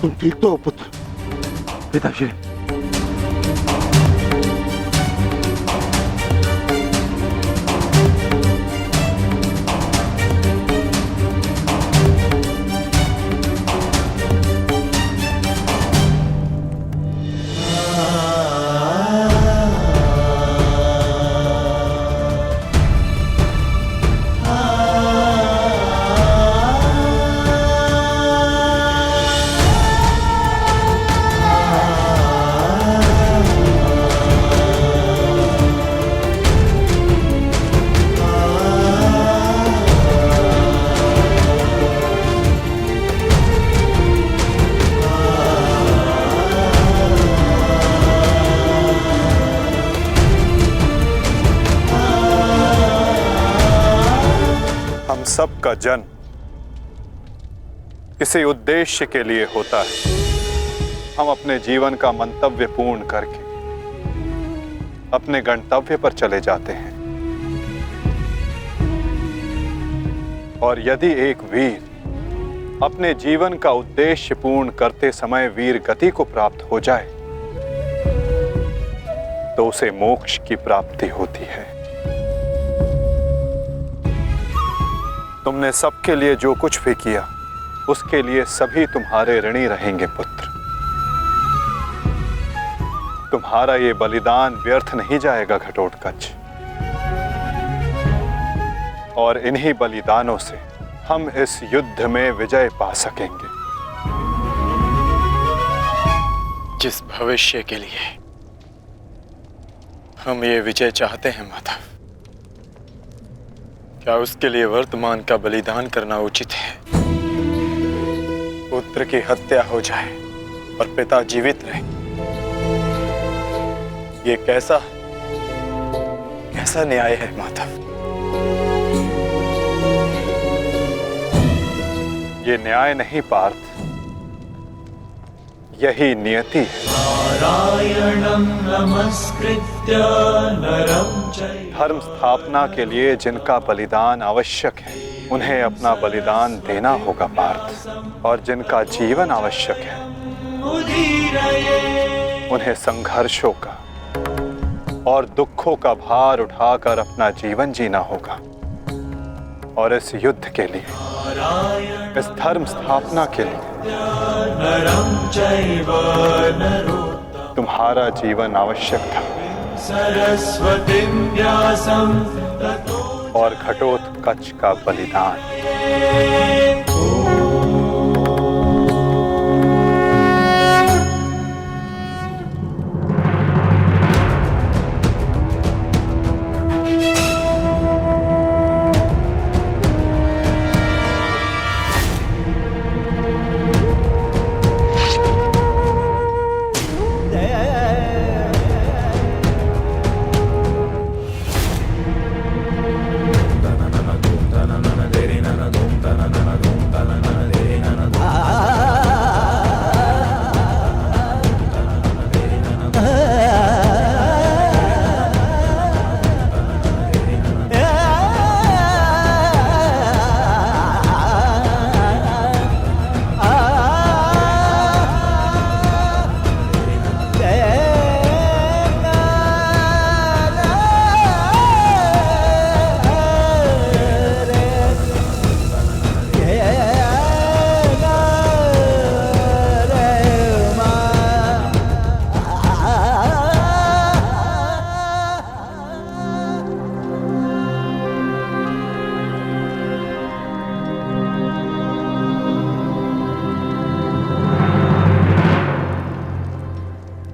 तुम ठीक तो हो पुत्र? पिताश्री, सबका जन्म किसी उद्देश्य के लिए होता है। हम अपने जीवन का मंतव्य पूर्ण करके अपने गंतव्य पर चले जाते हैं। और यदि एक वीर अपने जीवन का उद्देश्य पूर्ण करते समय वीर गति को प्राप्त हो जाए तो उसे मोक्ष की प्राप्ति होती है। तुमने सबके लिए जो कुछ भी किया उसके लिए सभी तुम्हारे ऋणी रहेंगे पुत्र। तुम्हारा ये बलिदान व्यर्थ नहीं जाएगा घटोत्कच। और इन्हीं बलिदानों से हम इस युद्ध में विजय पा सकेंगे। जिस भविष्य के लिए हम ये विजय चाहते हैं माता, क्या उसके लिए वर्तमान का बलिदान करना उचित है? पुत्र की हत्या हो जाए और पिता जीवित रहे, ये कैसा न्याय है माता? ये न्याय नहीं पार्थ, यही नियति है। नारायणं नमस्कृत्य नरं चैव। धर्म स्थापना के लिए जिनका बलिदान आवश्यक है उन्हें अपना बलिदान देना होगा पार्थ। और जिनका जीवन आवश्यक है उन्हें संघर्षों का और दुखों का भार उठाकर अपना जीवन जीना होगा। और इस युद्ध के लिए, इस धर्म स्थापना के लिए तुम्हारा जीवन आवश्यक था। और घटोत्कच का बलिदान।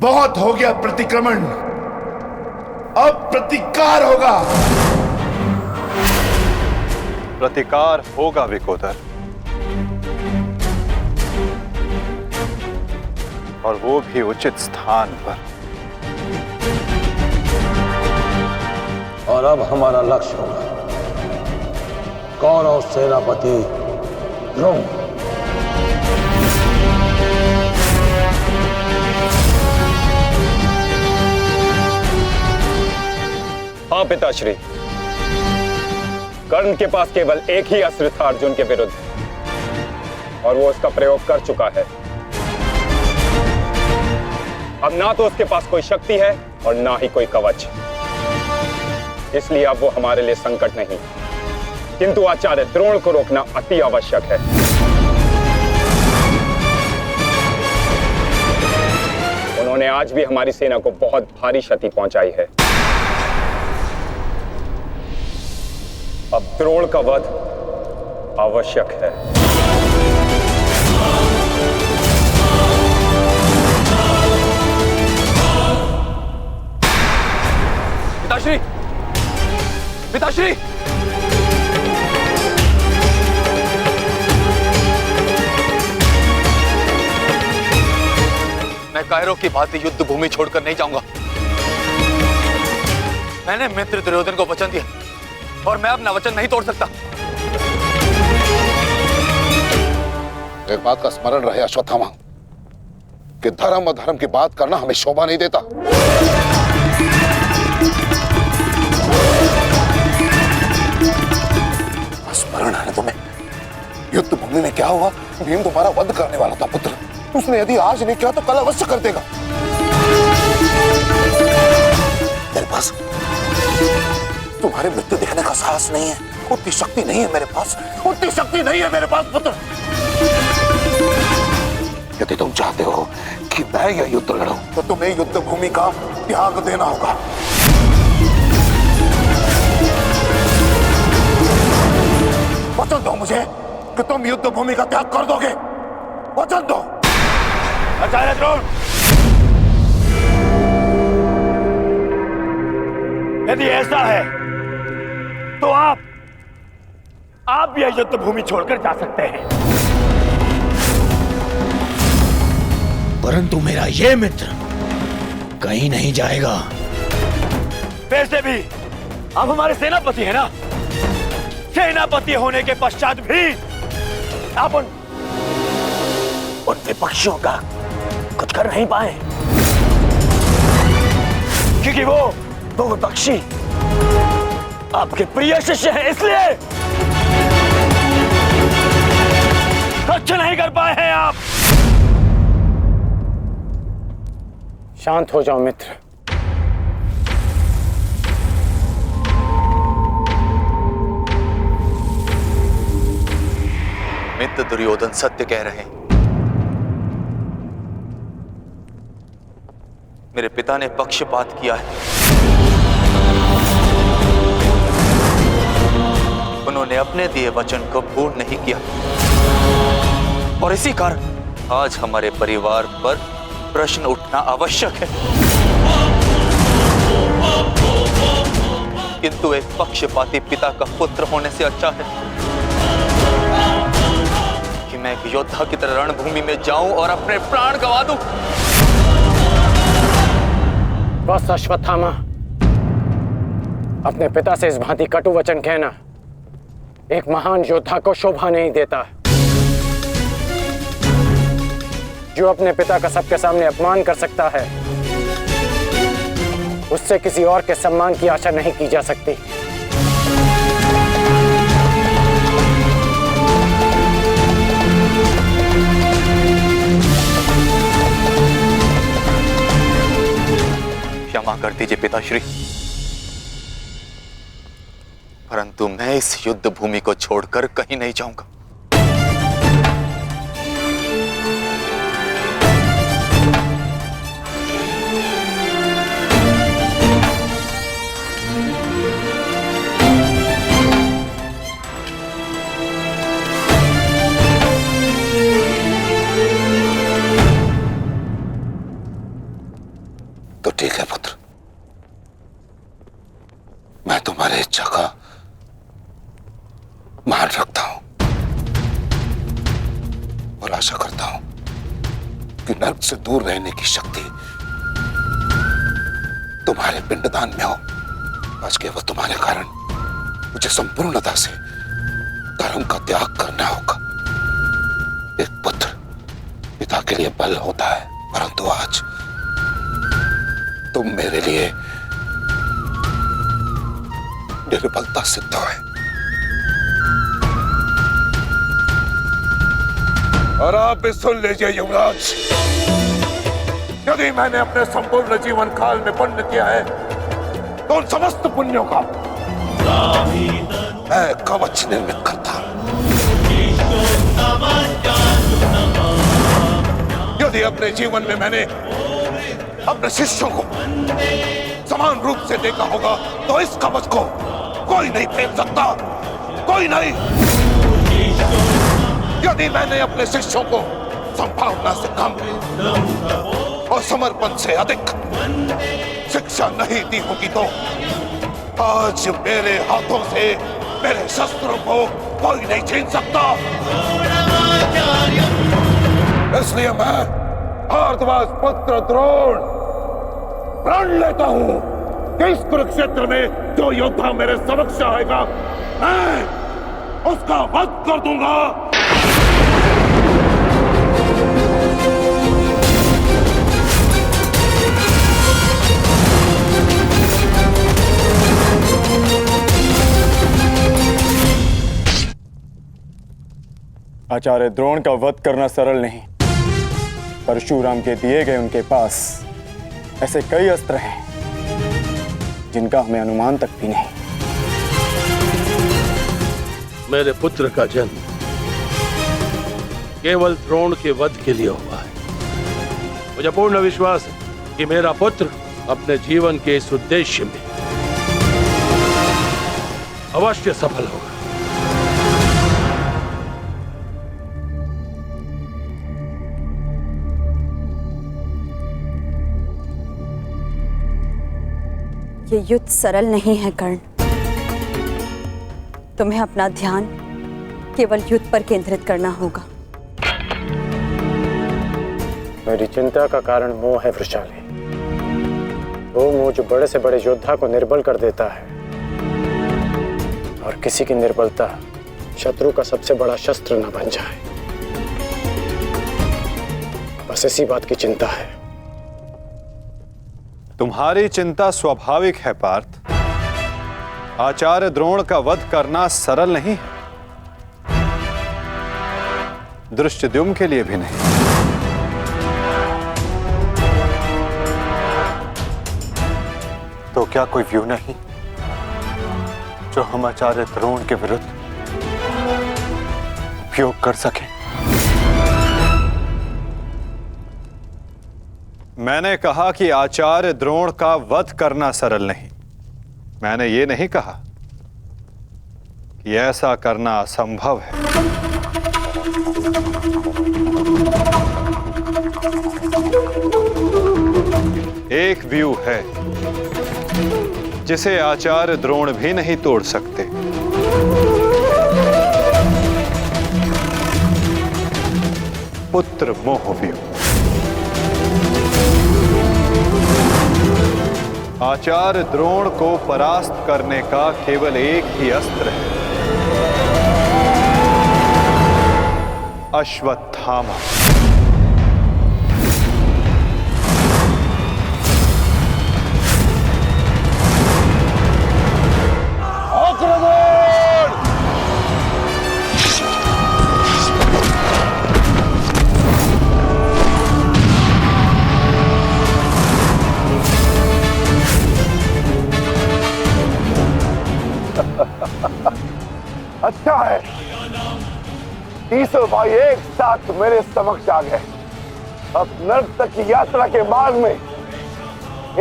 बहुत हो गया प्रतिक्रमण, अब प्रतिकार होगा। प्रतिकार होगा विकोदर, और वो भी उचित स्थान पर। और अब हमारा लक्ष्य होगा कौरव सेनापति द्रोण। हाँ पिताश्री, कर्ण के पास केवल एक ही अस्त्र था अर्जुन के विरुद्ध, और वो उसका प्रयोग कर चुका है। अब ना तो उसके पास कोई शक्ति है और ना ही कोई कवच, इसलिए अब वो हमारे लिए संकट नहीं, किंतु आचार्य द्रोण को रोकना अति आवश्यक है। उन्होंने आज भी हमारी सेना को बहुत भारी क्षति पहुंचाई है। अब द्रोण का वध आवश्यक है। पिताश्री, पिताश्री, मैं कायरों की भांति युद्ध भूमि छोड़कर नहीं जाऊंगा। मैंने मित्र दुर्योधन को वचन दिया और मैं अपना वचन नहीं तोड़ सकता। एक बात का स्मरण रहे अश्वत्थामा, कि धर्म अधर्म की बात करना हमें शोभा नहीं देता। स्मरण है तुम्हें युद्ध भूमि में क्या हुआ? भीम तुम्हारा वध करने वाला था पुत्र। उसने यदि आज नहीं किया तो कल अवश्य कर देगा। मेरे पास तुम्हारे मृत्यु देखने का साहस नहीं है, उतनी शक्ति नहीं है मेरे पास, उतनी शक्ति नहीं है मेरे पास पुत्र। यदि तुम चाहते हो कि मैं यह युद्ध लड़ूं, तो तुम्हें युद्ध भूमि का त्याग देना होगा। वचन दो मुझे कि तुम युद्ध भूमि का त्याग कर दोगे। वचन दो। आचार्य द्रोण, यदि ऐसा है तो आप यह युद्ध भूमि छोड़कर जा सकते हैं, परंतु मेरा ये मित्र कहीं नहीं जाएगा। वैसे भी आप हमारे सेनापति हैं ना। सेनापति होने के पश्चात भी आप उन विपक्षियों का कुछ कर नहीं पाए, क्योंकि वो विपक्षी आपके प्रिय शिष्य हैं, इसलिए कुछ नहीं कर पाए हैं आप। शांत हो जाओ मित्र। मित्र दुर्योधन सत्य कह रहे हैं। मेरे पिता ने पक्षपात किया है। उन्होंने अपने दिए वचन को पूर्ण नहीं किया और इसी कारण आज हमारे परिवार पर प्रश्न उठना आवश्यक है। किंतु एक पक्षपाती पिता का पुत्र होने से अच्छा है कि मैं एक योद्धा की तरह रणभूमि में जाऊं और अपने प्राण गंवा दूं। बस अश्वत्थामा, अपने पिता से इस भांति कटु वचन कहना एक महान योद्धा को शोभा नहीं देता। जो अपने पिता का सबके सामने अपमान कर सकता है, उससे किसी और के सम्मान की आशा नहीं की जा सकती। क्षमा कर दीजिए पिताश्री, परंतु मैं इस युद्ध भूमि को छोड़कर कहीं नहीं जाऊंगा। तो ठीक है पुत्र, मैं तुम्हारी इच्छा का मान रखता हूं और आशा करता हूं कि नर्क से दूर रहने की शक्ति तुम्हारे पिंडदान में हो। आज केवल तुम्हारे कारण मुझे संपूर्णता से धर्म का त्याग करना होगा। एक पुत्र पिता के लिए बल होता है, परंतु आज तुम मेरे लिए निर्बलता सिद्ध है। और आप भी सुन लीजिए युवराज, यदि मैंने अपने संपूर्ण जीवन काल में पुण्य किया है तो उन समस्त पुण्यों का मैं कवच निर्मित करता हूं। यदि अपने जीवन में मैंने अपने शिष्यों को समान रूप से देखा होगा तो इस कवच को कोई नहीं फेंक सकता, कोई नहीं। यदि मैंने अपने शिष्यों को संभावना से कम और समर्पण से अधिक शिक्षा नहीं दी होगी तो आज मेरे हाथों से मेरे शस्त्रों को कोई नहीं छीन सकता। इसलिए मैं भारद्वाज पुत्र द्रोण प्रण लेता हूं कि इस कुरुक्षेत्र में जो योद्धा मेरे समक्ष आएगा मैं उसका वध कर दूंगा। आचार्य द्रोण का वध करना सरल नहीं। परशुराम के दिए गए उनके पास ऐसे कई अस्त्र हैं जिनका हमें अनुमान तक भी नहीं। मेरे पुत्र का जन्म केवल द्रोण के वध के लिए हुआ है। मुझे पूर्ण विश्वास है कि मेरा पुत्र अपने जीवन के इस उद्देश्य में अवश्य सफल होगा। ये युद्ध सरल नहीं है कर्ण। तुम्हें अपना ध्यान केवल युद्ध पर केंद्रित करना होगा। मेरी चिंता का कारण मोह है वृषाली। वो मोह जो बड़े से बड़े योद्धा को निर्बल कर देता है और किसी की निर्बलता शत्रु का सबसे बड़ा शस्त्र न बन जाए। बस इसी बात की चिंता है। तुम्हारी चिंता स्वाभाविक है पार्थ। आचार्य द्रोण का वध करना सरल नहीं है, दृष्टद्युम्न के लिए भी नहीं। तो क्या कोई व्यू नहीं जो हम आचार्य द्रोण के विरुद्ध उपयोग कर सकें? मैंने कहा कि आचार्य द्रोण का वध करना सरल नहीं। मैंने ये नहीं कहा कि ऐसा करना असंभव है। एक व्यू है जिसे आचार्य द्रोण भी नहीं तोड़ सकते। पुत्र मोह व्यू। आचार्य द्रोण को परास्त करने का केवल एक ही अस्त्र है, अश्वत्थामा। अच्छा है, तीसों भाई एक साथ मेरे समक्ष आ गए। अब नर्क तक की यात्रा के मार्ग में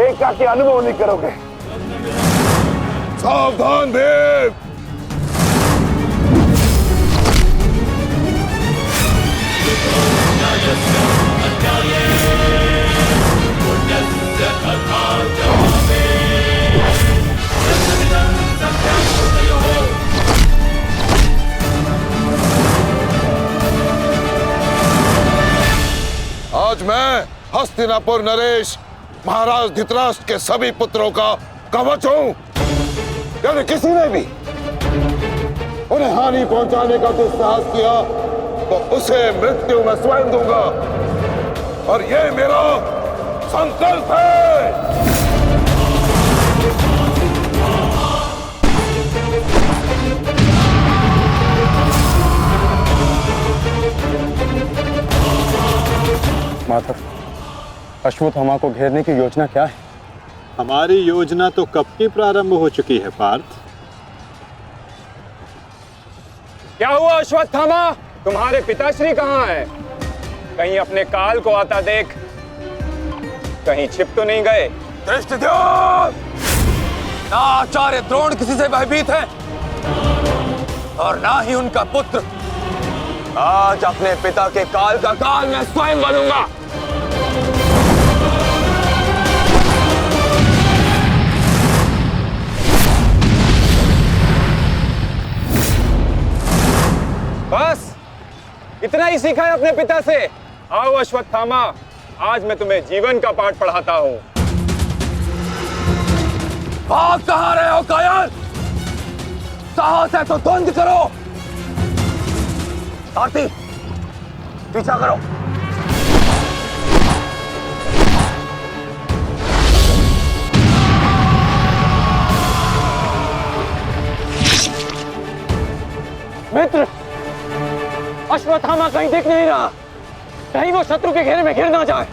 एकाकी अनुभव नहीं करोगे। सावधान भीम। आज मैं हस्तिनापुर नरेश महाराज धृतराष्ट्र के सभी पुत्रों का कवच हूं। यदि किसी ने भी उन्हें हानि पहुंचाने का दुस्साहस किया तो उसे मृत्यु में स्वयं दूंगा, और ये मेरा संकल्प है। माधव, अश्वत्थामा को घेरने की योजना क्या है? हमारी योजना तो कब की प्रारंभ हो चुकी है पार्थ। क्या हुआ अश्वत्थामा? तुम्हारे पिताश्री कहाँ हैं? कहीं अपने काल को आता देख, कहीं छिप तो नहीं गए? दृष्टिद्युम्न! ना आचार्य द्रोण किसी से भयभीत है और ना ही उनका पुत्र। आज अपने पिता के काल का काल मैं स्वयं बनूंगा। बस इतना ही सीखा है अपने पिता से? आओ अश्वत्थामा, आज मैं तुम्हें जीवन का पाठ पढ़ाता हूं। भाग कहां रहे हो कायर? साहस है तो द्वंद करो। सारथी, पीछा करो। मित्र, अश्वत्थामा कहीं दिख नहीं रहा। कहीं वो शत्रु के घेरे में गिर ना जाए।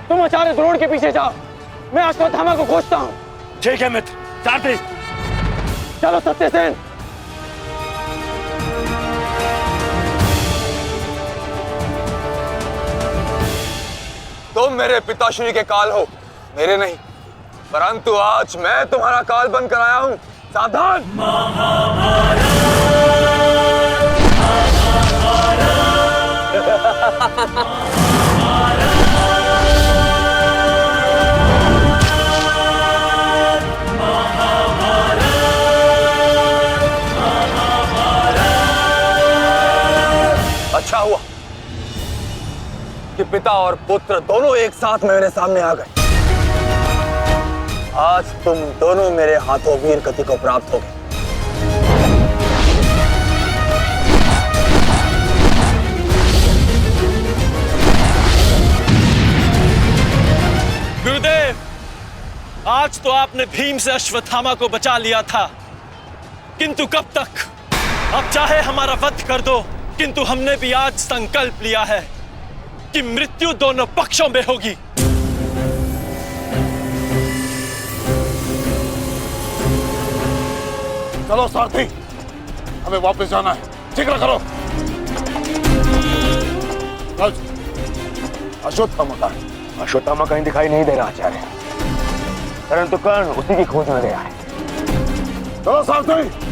तुम आचार्य द्रोण के पीछे जाओ, मैं अश्वत्थामा को खोजता हूँ। ठीक है मित्र। सारथी, चलो सत्यसेन। तुम मेरे पिताश्री के काल हो, मेरे नहीं। परंतु आज मैं तुम्हारा काल बनकर आया हूं। सावधान! अच्छा हुआ कि पिता और पुत्र दोनों एक साथ मेरे सामने आ गए। आज तुम दोनों मेरे हाथों वीर गति को प्राप्त हो गए। गुरुदेव, आज तो आपने भीम से अश्वत्थामा को बचा लिया था, किंतु कब तक? अब चाहे हमारा वध कर दो, किंतु हमने भी आज संकल्प लिया है कि मृत्यु दोनों पक्षों में होगी। चलो सारथी, हमें वापस जाना है। शीघ्र करो। अश्वत्थामा कहाँ है? अश्वत्थामा कहीं दिखाई नहीं दे रहा आचार्य, परंतु कर्ण उसी की खोज में गया है। चलो सारथी।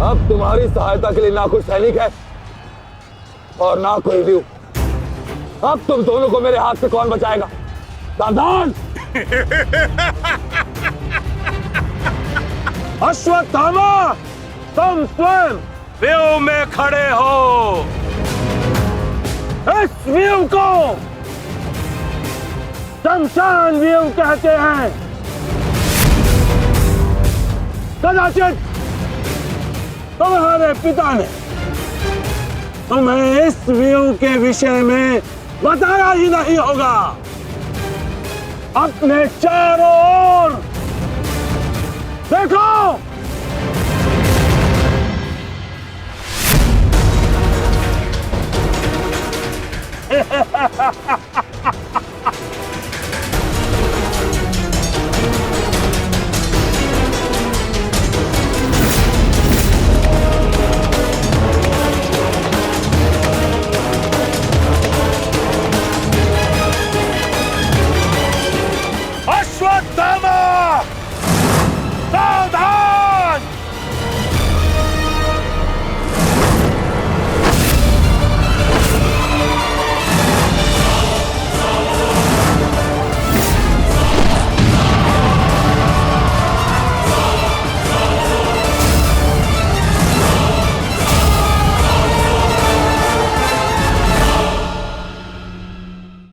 अब तुम्हारी सहायता के लिए ना कोई सैनिक है और ना कोई व्यू। अब तुम दोनों को मेरे हाथ से कौन बचाएगा? सावधान! अश्वत्थामा, तुम स्वयं व्यू में खड़े हो। इस व्यू को शमशान व्यू कहते हैं। कदाचित तुम्हारे पिता ने तुम्हें इस व्यू के विषय में बताया ही नहीं होगा। अपने चारों ओर देखो।